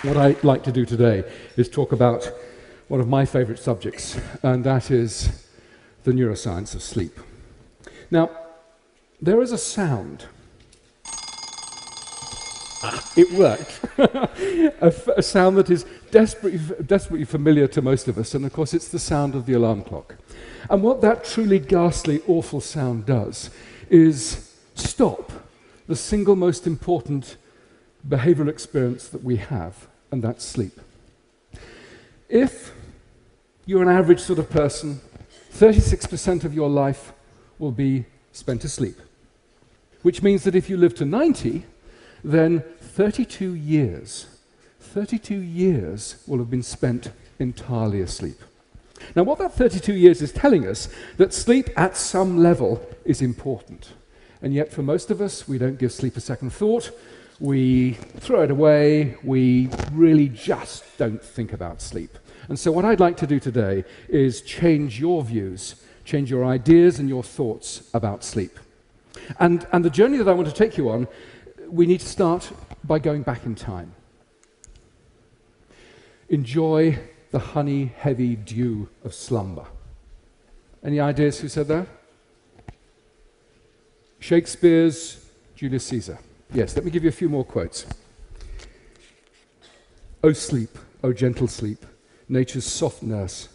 What I'd like to do today is talk about one of my favorite subjects, and that is the neuroscience of sleep. Now, there is a sound. It worked. a sound that is desperately familiar to most of us, and of course it's the sound of the alarm clock. And what that truly ghastly, awful sound does is stop the single most important behavioral experience that we have, and that's sleep. If you're an average sort of person, 36% of your life will be spent asleep, which means that if you live to 90, then 32 years will have been spent entirely asleep. Now, what that 32 years is telling us, that sleep at some level is important. And yet, for most of us, we don't give sleep a second thought. We throw it away. We really just don't think about sleep. And so what I'd like to do today is change your views, change your ideas and your thoughts about sleep. And the journey that I want to take you on, we need to start by going back in time. Enjoy the honey-heavy dew of slumber. Any ideas who said that? Shakespeare's Julius Caesar. Yes, let me give you a few more quotes. O sleep, O gentle sleep, nature's soft nurse,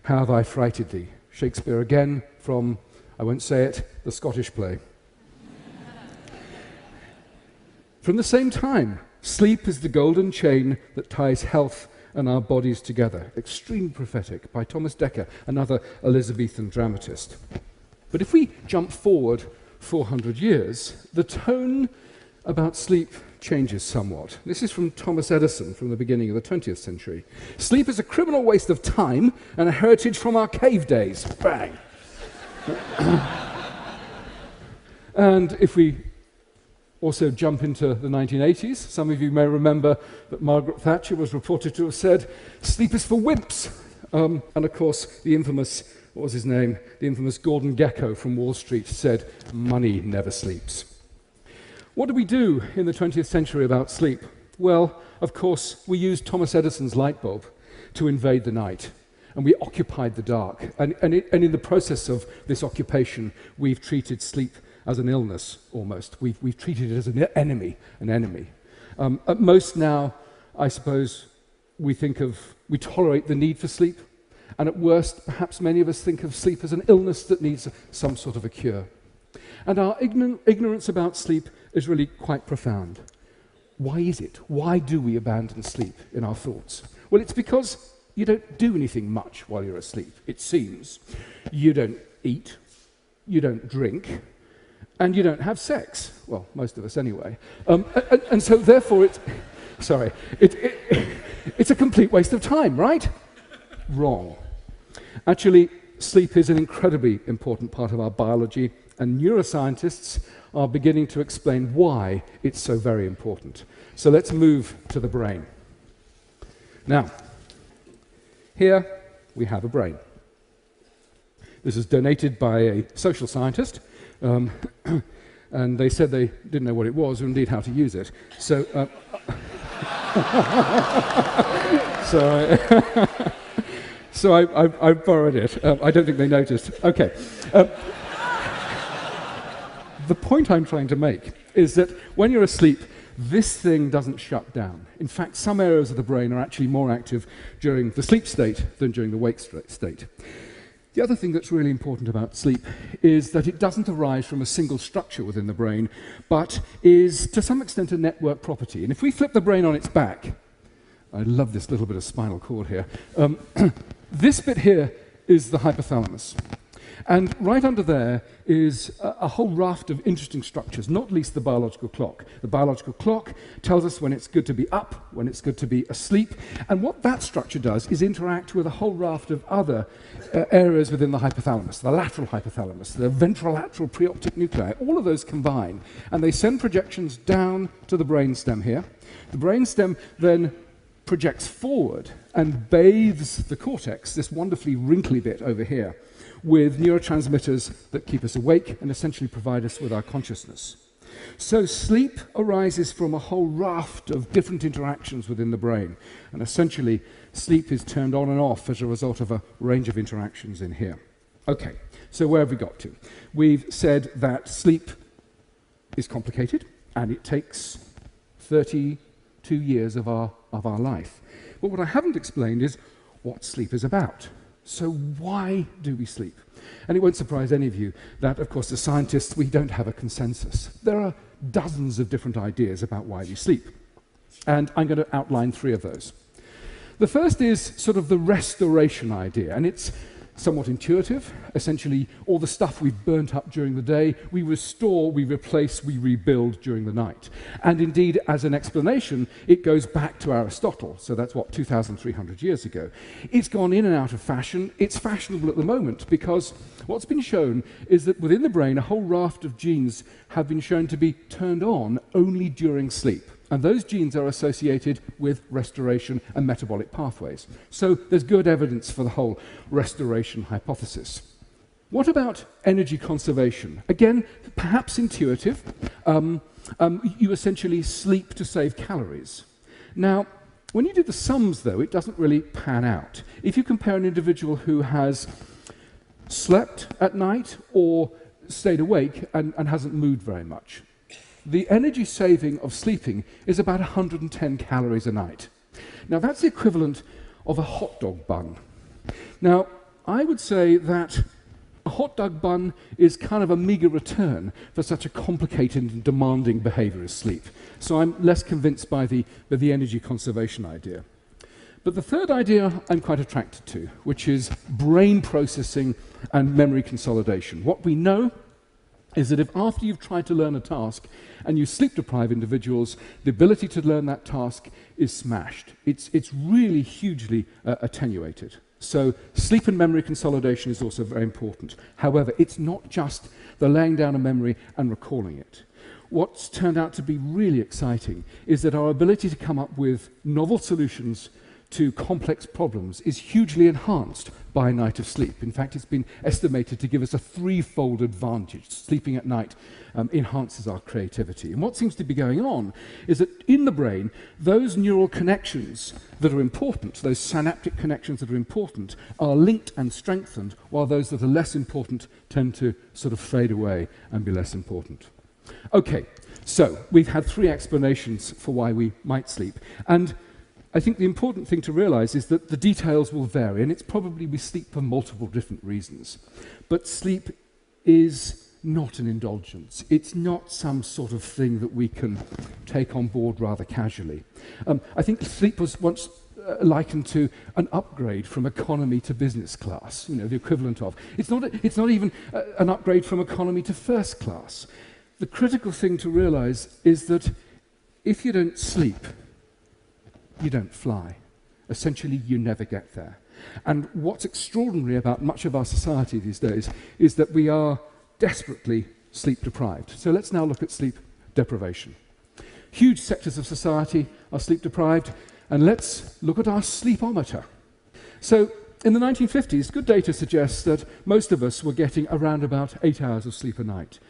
how have I frighted thee? Shakespeare again from, I won't say it, the Scottish play. From the same time, sleep is the golden chain that ties health and our bodies together. Extremely prophetic, by Thomas Dekker, another Elizabethan dramatist. But if we jump forward 400 years, the tone about sleep changes somewhat. This is from Thomas Edison from the beginning of the 20th century. Sleep is a criminal waste of time and a heritage from our cave days. Bang! And if we also jump into the 1980s, some of you may remember that Margaret Thatcher was reported to have said, sleep is for wimps. And of course, the infamous, what was his name? The infamous Gordon Gekko from Wall Street said, money never sleeps. What do we do in the 20th century about sleep? Well, of course, we used Thomas Edison's light bulb to invade the night, and we occupied the dark. And in the process of this occupation, we've treated sleep as an illness, almost. We've treated it as an enemy. At most now, I suppose, we tolerate the need for sleep, and at worst, perhaps many of us think of sleep as an illness that needs some sort of a cure. And our ignorance about sleep is really quite profound. Why is it? Why do we abandon sleep in our thoughts? Well, it's because you don't do anything much while you're asleep, it seems. You don't eat, you don't drink, and you don't have sex. Well, most of us anyway. And so therefore it's a complete waste of time, right? Wrong. Actually, sleep is an incredibly important part of our biology, and neuroscientists are beginning to explain why it's so very important. So let's move to the brain. Now, here we have a brain. This is donated by a social scientist, and they said they didn't know what it was or indeed how to use it. So, so I borrowed it. I don't think they noticed. Okay. The point I'm trying to make is that when you're asleep, this thing doesn't shut down. In fact, some areas of the brain are actually more active during the sleep state than during the wake state. The other thing that's really important about sleep is that it doesn't arise from a single structure within the brain, but is to some extent a network property. And if we flip the brain on its back, I love this little bit of spinal cord here, this bit here is the hypothalamus. And right under there is a whole raft of interesting structures, not least the biological clock. The biological clock tells us when it's good to be up, when it's good to be asleep. And what that structure does is interact with a whole raft of other areas within the hypothalamus, the lateral hypothalamus, the ventrolateral preoptic nuclei. All of those combine, and they send projections down to the brainstem here. The brainstem then projects forward and bathes the cortex, this wonderfully wrinkly bit over here, with neurotransmitters that keep us awake and essentially provide us with our consciousness. So sleep arises from a whole raft of different interactions within the brain. And essentially, sleep is turned on and off as a result of a range of interactions in here. Okay, so where have we got to? We've said that sleep is complicated, and it takes 32 years of our life. But what I haven't explained is what sleep is about. So why do we sleep? And it won't surprise any of you that, of course, as scientists, we don't have a consensus. There are dozens of different ideas about why we sleep. And I'm going to outline 3 of those. The first is sort of the restoration idea, and it's somewhat intuitive. Essentially, all the stuff we've burnt up during the day, we restore, we replace, we rebuild during the night. And indeed, as an explanation, it goes back to Aristotle. So that's what, 2,300 years ago. It's gone in and out of fashion. It's fashionable at the moment because what's been shown is that within the brain, a whole raft of genes have been shown to be turned on only during sleep. And those genes are associated with restoration and metabolic pathways. So there's good evidence for the whole restoration hypothesis. What about energy conservation? Again, perhaps intuitive. You essentially sleep to save calories. Now, when you do the sums, though, it doesn't really pan out. If you compare an individual who has slept at night or stayed awake and hasn't moved very much, the energy saving of sleeping is about 110 calories a night. Now, that's the equivalent of a hot dog bun. Now, I would say that a hot dog bun is kind of a meager return for such a complicated and demanding behavior as sleep. So I'm less convinced by the energy conservation idea. But the third idea I'm quite attracted to, which is brain processing and memory consolidation. What we know is that if after you've tried to learn a task and you sleep-deprive individuals, the ability to learn that task is smashed. It's really hugely attenuated. So sleep and memory consolidation is also very important. However, it's not just the laying down of memory and recalling it. What's turned out to be really exciting is that our ability to come up with novel solutions to complex problems is hugely enhanced by a night of sleep. In fact, it's been estimated to give us a 3-fold advantage. Sleeping at night enhances our creativity. And what seems to be going on is that in the brain, those neural connections that are important, those synaptic connections that are important, are linked and strengthened, while those that are less important tend to sort of fade away and be less important. Okay, so we've had 3 explanations for why we might sleep. And I think the important thing to realize is that the details will vary, and it's probably we sleep for multiple different reasons. But sleep is not an indulgence. It's not some sort of thing that we can take on board rather casually. I think sleep was once likened to an upgrade from economy to business class, the equivalent of. It's not even an upgrade from economy to first class. The critical thing to realize is that if you don't sleep, you don't fly. Essentially, you never get there. And what's extraordinary about much of our society these days is that we are desperately sleep deprived. So let's now look at sleep deprivation. Huge sectors of society are sleep deprived, and let's look at our sleepometer. So in the 1950s, good data suggests that most of us were getting around about 8 hours of sleep a night.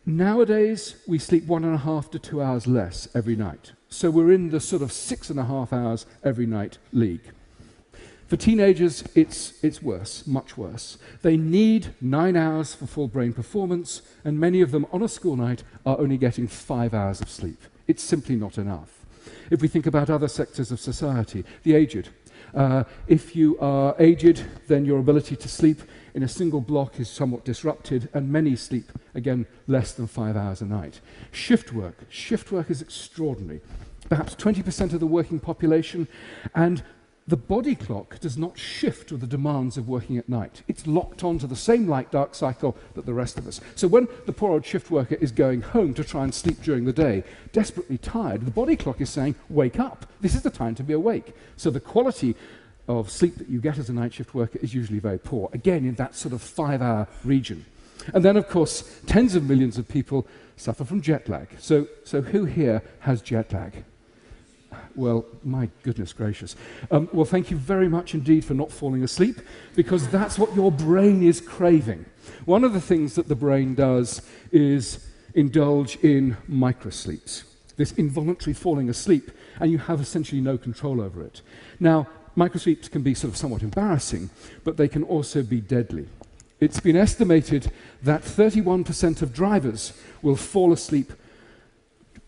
Nowadays, we sleep 1.5 to 2 hours less every night. So we're in the sort of 6.5 hours every night league. For teenagers, it's worse, much worse. They need 9 hours for full brain performance, and many of them on a school night are only getting 5 hours of sleep. It's simply not enough. If we think about other sectors of society, the aged. If you are aged, then your ability to sleep in a single block is somewhat disrupted, and many sleep, again, less than 5 hours a night. Shift work is extraordinary. Perhaps 20% of the working population, and the body clock does not shift with the demands of working at night. It's locked onto the same light-dark cycle that the rest of us. So when the poor old shift worker is going home to try and sleep during the day, desperately tired, the body clock is saying, wake up. This is the time to be awake. So the quality of sleep that you get as a night shift worker is usually very poor, again, in that sort of 5-hour region. And then, of course, tens of millions of people suffer from jet lag. So who here has jet lag? Well, my goodness gracious. Well, thank you very much indeed for not falling asleep, because that's what your brain is craving. One of the things that the brain does is indulge in microsleeps, this involuntary falling asleep, and you have essentially no control over it. Now, microsleeps can be sort of somewhat embarrassing, but they can also be deadly. It's been estimated that 31% of drivers will fall asleep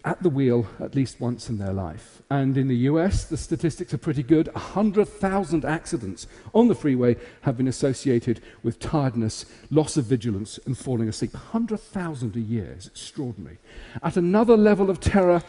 at the wheel at least once in their life. And in the US, the statistics are pretty good. 100,000 accidents on the freeway have been associated with tiredness, loss of vigilance, and falling asleep. 100,000 a year is extraordinary. At another level of terror,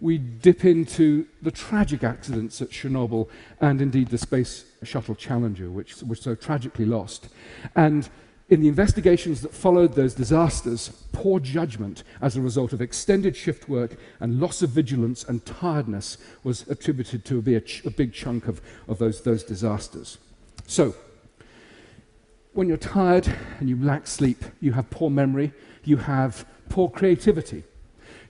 we dip into the tragic accidents at Chernobyl and indeed the Space Shuttle Challenger, which was so tragically lost. And in the investigations that followed those disasters, poor judgment as a result of extended shift work and loss of vigilance and tiredness was attributed to a big chunk of those disasters. So, when you're tired and you lack sleep, you have poor memory, you have poor creativity,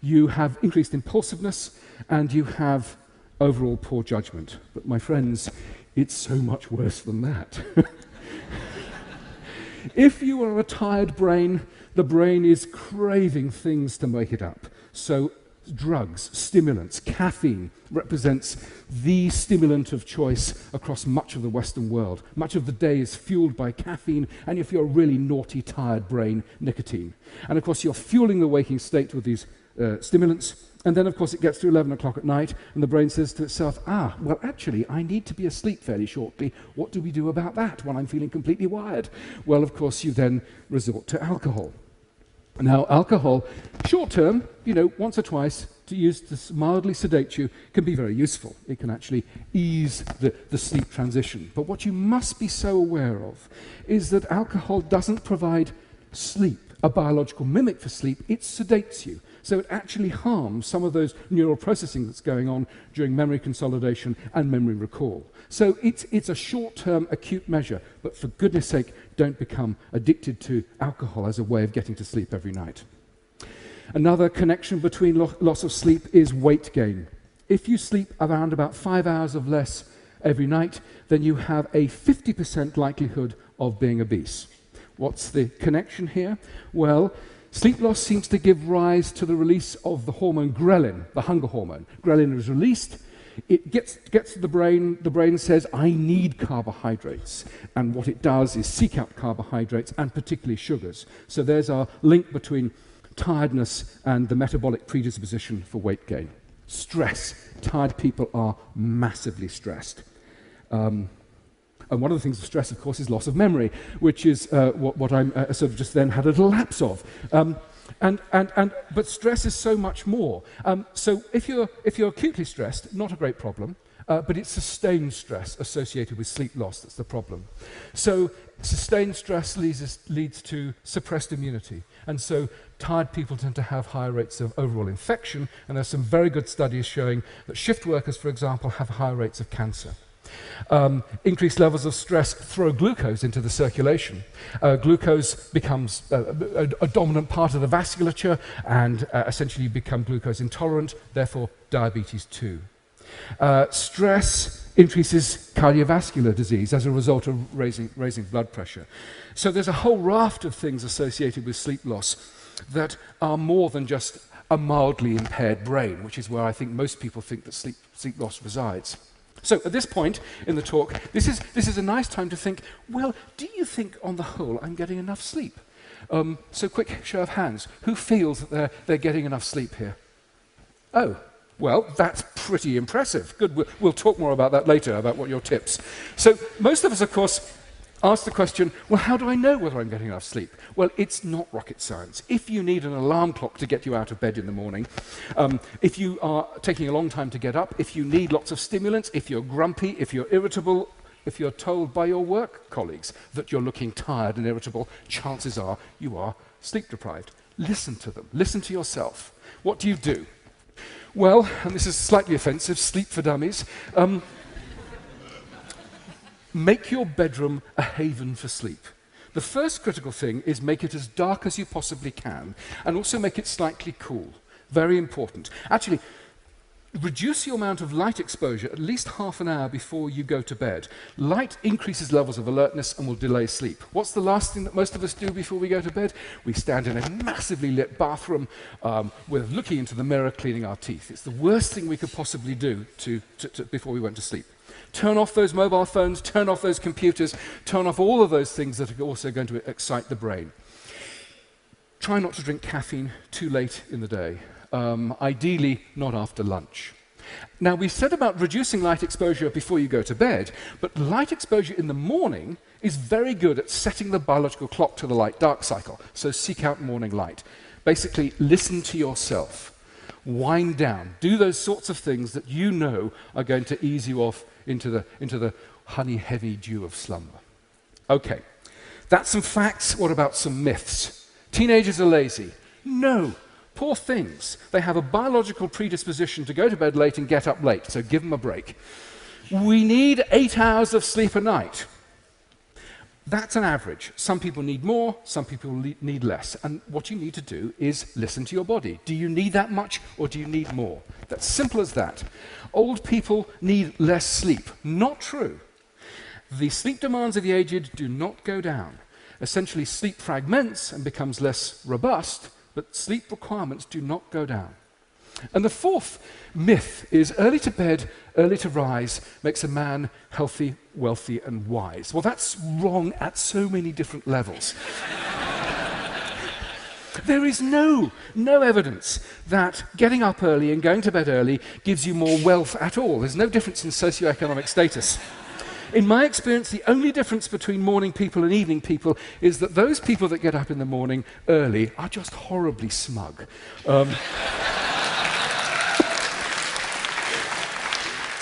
you have increased impulsiveness, and you have overall poor judgment. But my friends, it's so much worse than that. If you are a tired brain, the brain is craving things to make it up. So drugs, stimulants, caffeine represents the stimulant of choice across much of the Western world. Much of the day is fueled by caffeine, and if you're a really naughty, tired brain, nicotine. And of course, you're fueling the waking state with these stimulants, and then of course it gets to 11 o'clock at night, and the brain says to itself, well actually I need to be asleep fairly shortly. What do we do about that when I'm feeling completely wired? Well, of course you then resort to alcohol. Now alcohol, short term, once or twice to use to mildly sedate you, can be very useful. It can actually ease the sleep transition. But what you must be so aware of is that alcohol doesn't provide sleep, a biological mimic for sleep. It sedates you. So it actually harms some of those neural processing that's going on during memory consolidation and memory recall. So it's a short-term acute measure, but for goodness sake, don't become addicted to alcohol as a way of getting to sleep every night. Another connection between loss of sleep is weight gain. If you sleep around about 5 hours of less every night, then you have a 50% likelihood of being obese. What's the connection here? Well, sleep loss seems to give rise to the release of the hormone ghrelin, the hunger hormone. Ghrelin is released, it gets to the brain says, I need carbohydrates. And what it does is seek out carbohydrates, and particularly sugars. So there's our link between tiredness and the metabolic predisposition for weight gain. Stress. Tired people are massively stressed. And one of the things of stress, of course, is loss of memory, which is what I'm sort of just then had a little lapse of. But stress is so much more. So if you're acutely stressed, not a great problem, but it's sustained stress associated with sleep loss that's the problem. So sustained stress leads to suppressed immunity. And so tired people tend to have higher rates of overall infection, and there's some very good studies showing that shift workers, for example, have higher rates of cancer. Increased levels of stress throw glucose into the circulation. Glucose becomes a dominant part of the vasculature and essentially become glucose intolerant, therefore diabetes too. Stress increases cardiovascular disease as a result of raising blood pressure. So there's a whole raft of things associated with sleep loss that are more than just a mildly impaired brain, which is where I think most people think that sleep loss resides. So at this point in the talk, this is a nice time to think, well, do you think on the whole I'm getting enough sleep? So quick show of hands. Who feels that they're getting enough sleep here? Oh, well, that's pretty impressive. Good, we'll talk more about that later, about what your tips. So most of us, of course, ask the question, well, how do I know whether I'm getting enough sleep? Well, it's not rocket science. If you need an alarm clock to get you out of bed in the morning, if you are taking a long time to get up, if you need lots of stimulants, if you're grumpy, if you're irritable, if you're told by your work colleagues that you're looking tired and irritable, chances are you are sleep deprived. Listen to them. Listen to yourself. What do you do? Well, and this is slightly offensive, sleep for dummies. Make your bedroom a haven for sleep. The first critical thing is make it as dark as you possibly can, and also make it slightly cool. Very important. Actually, reduce your amount of light exposure at least half an hour before you go to bed. Light increases levels of alertness and will delay sleep. What's the last thing that most of us do before we go to bed? We stand in a massively lit bathroom, we're looking into the mirror, cleaning our teeth. It's the worst thing we could possibly do before we went to sleep. Turn off those mobile phones, turn off those computers, turn off all of those things that are also going to excite the brain. Try not to drink caffeine too late in the day. Ideally, not after lunch. Now, we said about reducing light exposure before you go to bed, but light exposure in the morning is very good at setting the biological clock to the light-dark cycle, so seek out morning light. Basically, listen to yourself. Wind down. Do those sorts of things that you know are going to ease you off into the honey-heavy dew of slumber. Okay, that's some facts. What about some myths? Teenagers are lazy. No. Poor things. They have a biological predisposition to go to bed late and get up late, so give them a break. We need 8 hours of sleep a night. That's an average. Some people need more, some people need less. And what you need to do is listen to your body. Do you need that much or do you need more? That's simple as that. Old people need less sleep. Not true. The sleep demands of the aged do not go down. Essentially, sleep fragments and becomes less robust, but sleep requirements do not go down. And the fourth myth is early to bed, early to rise makes a man healthy, wealthy, and wise. Well, that's wrong at so many different levels. There is no evidence that getting up early and going to bed early gives you more wealth at all. There's no difference in socioeconomic status. In my experience, the only difference between morning people and evening people is that those people that get up in the morning early are just horribly smug.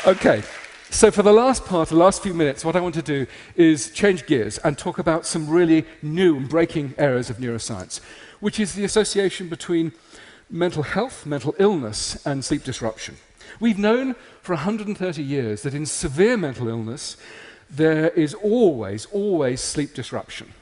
Okay, so for the last part, the last few minutes, what I want to do is change gears and talk about some really new and breaking areas of neuroscience, which is the association between mental health, mental illness, and sleep disruption. We've known for 130 years that in severe mental illness, there is always sleep disruption.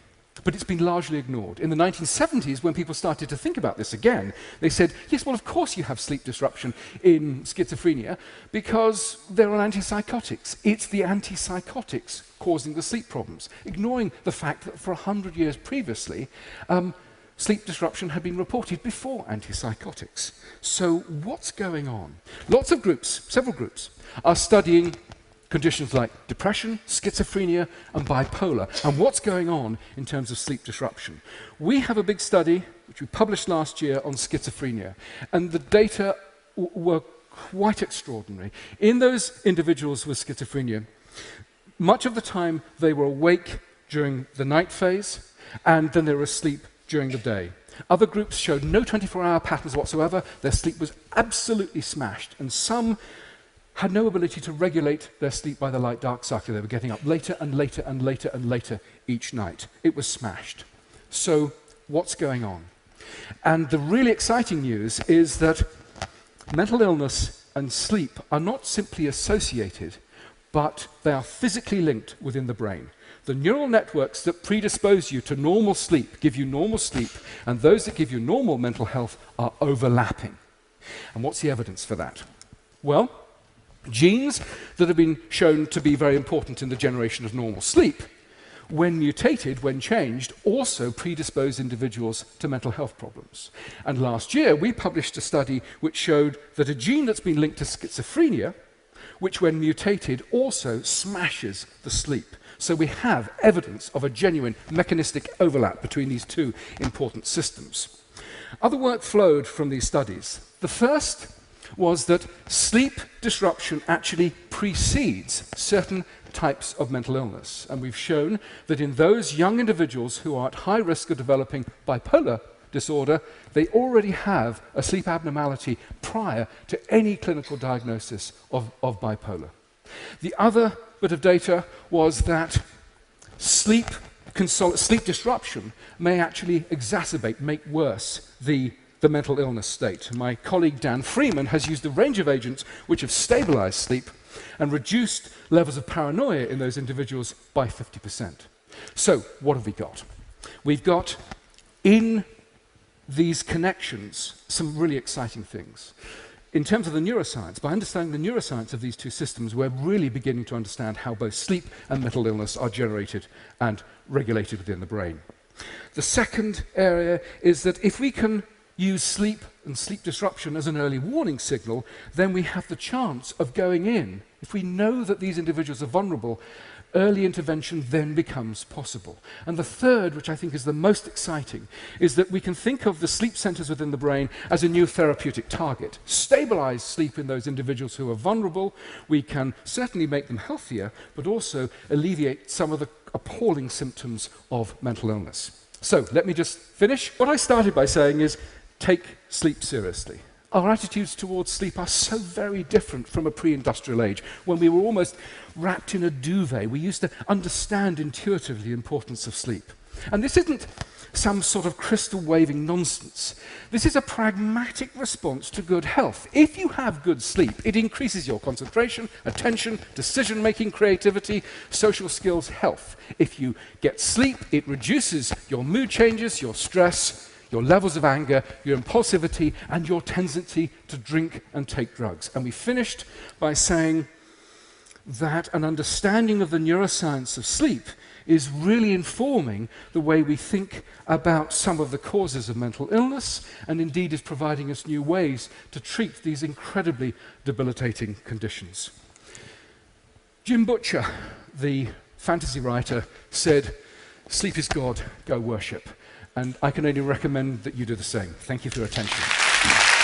But it's been largely ignored. In the 1970s, when people started to think about this again, they said, yes, well, of course you have sleep disruption in schizophrenia because they're on antipsychotics. It's the antipsychotics causing the sleep problems, ignoring the fact that for 100 years previously, sleep disruption had been reported before antipsychotics. So what's going on? Lots of groups, several groups, are studying conditions like depression, schizophrenia, and bipolar, and what's going on in terms of sleep disruption. We have a big study, which we published last year, on schizophrenia, and the data were quite extraordinary. In those individuals with schizophrenia, much of the time they were awake during the night phase, and then they were asleep during the day. Other groups showed no 24-hour patterns whatsoever. Their sleep was absolutely smashed, and some had no ability to regulate their sleep by the light-dark cycle. They were getting up later and later and later and later each night. It was smashed. So what's going on? And the really exciting news is that mental illness and sleep are not simply associated, but they are physically linked within the brain. The neural networks that predispose you to normal sleep give you normal sleep, and those that give you normal mental health are overlapping. And what's the evidence for that? Well, genes that have been shown to be very important in the generation of normal sleep, when mutated, when changed, also predispose individuals to mental health problems. And last year, we published a study which showed that a gene that's been linked to schizophrenia, which when mutated also smashes the sleep. So we have evidence of a genuine mechanistic overlap between these two important systems. Other work flowed from these studies. The first was that sleep disruption actually precedes certain types of mental illness. And we've shown that in those young individuals who are at high risk of developing bipolar disorder, they already have a sleep abnormality prior to any clinical diagnosis of bipolar. The other bit of data was that sleep disruption may actually exacerbate, make worse the mental illness state. My colleague Dan Freeman has used a range of agents which have stabilized sleep and reduced levels of paranoia in those individuals by 50%. So, what have we got? We've got, in these connections, some really exciting things. in terms of the neuroscience, by understanding the neuroscience of these two systems, we're really beginning to understand how both sleep and mental illness are generated and regulated within the brain. The second area is that if we can use sleep and sleep disruption as an early warning signal, then we have the chance of going in. If we know that these individuals are vulnerable, early intervention then becomes possible. And the third, which I think is the most exciting, is that we can think of the sleep centers within the brain as a new therapeutic target. Stabilize sleep in those individuals who are vulnerable. We can certainly make them healthier, but also alleviate some of the appalling symptoms of mental illness. So let me just finish. What I started by saying is, take sleep seriously. Our attitudes towards sleep are so very different from a pre-industrial age, when we were almost wrapped in a duvet. We used to understand intuitively the importance of sleep. And this isn't some sort of crystal-waving nonsense. This is a pragmatic response to good health. If you have good sleep, it increases your concentration, attention, decision-making, creativity, social skills, health. If you get sleep, it reduces your mood changes, your stress, your levels of anger, your impulsivity, and your tendency to drink and take drugs. And we finished by saying that an understanding of the neuroscience of sleep is really informing the way we think about some of the causes of mental illness, and indeed is providing us new ways to treat these incredibly debilitating conditions. Jim Butcher, the fantasy writer, said, "Sleep is God, go worship." And I can only recommend that you do the same. Thank you for your attention.